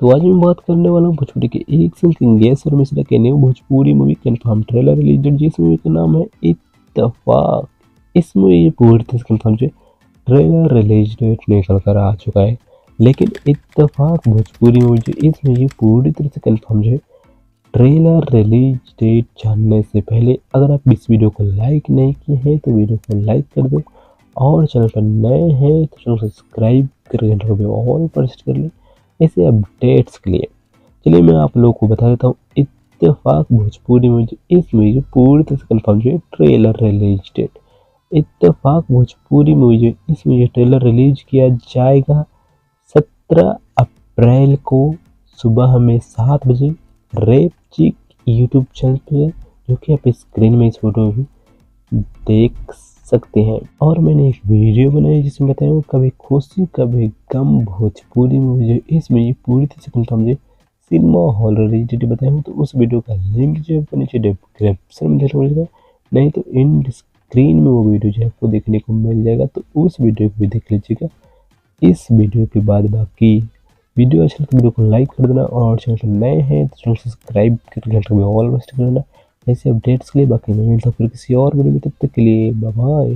तो आज मैं बात करने वाला हूँ भोजपुरी के एक सिंह किंगेश और मिश्रा के new Bhojpuri movie confirm trailer release date, जिस मूवी का नाम है इत्तेफाक। इस मूवी पूरी तरह से कंफर्म है, ट्रेलर रिलीज डेट निकल कर आ चुका है, लेकिन इत्तेफाक भोजपुरी मूवी जो इस मूवी पूरी तरह से कंफर्म है। ट्रेलर रिलीज डेट जानने से पहले अगर आप इस वीडियो को लाइक नहीं किए हैं तो वीडियो को लाइक कर दें, और चैनल पर नए हैं तो चैनल सब्सक्राइब करके घंटे को ऑल पर सेट कर लें ऐसे अपडेट्स के लिए। चलिए मैं आप लोगों को बता देता हूँ इत्तेफाक भोजपुरी में जो इस मूवी पूरी तरह से कंफर्म जो है ट्रेलर रिलीज डेट। इत्तेफाक भोजपुरी मूवी जो इस मूवी ट्रेलर रिलीज किया जाएगा 17 अप्रैल को सुबह में 7 बजे रेप चिक यूट्यूब चैनल पे, जो कि आप स्क्रीन में इस फोटो में देख सकते हैं। और मैंने एक वीडियो बनाई जिसमें बताया कभी खुशी कभी गम भोजपुरी मूवी जो इस मूवी पूरी तरह से कंफर्म है सिनेमा हॉल रिलीज बताया हूँ। तो उस वीडियो का लिंक जो है नीचे डिस्क्रिप्शन में देखने मिलेगा, नहीं तो इन स्क्रीन में वो वीडियो जो है आपको देखने को मिल जाएगा, तो उस वीडियो को भी देख लीजिएगा। इस वीडियो के बाद बाकी वीडियो अच्छा लगे वीडियो को लाइक कर देना, और चैनल पर नए हैं तो चैनल सब्सक्राइब करके घंटे में ऑल वेस्ट कर देना ऐसे अपडेट्स के लिए। बाकी मैं मिलता हूँ फिर किसी और वीडियो में, तब तक के लिए बाय बाय।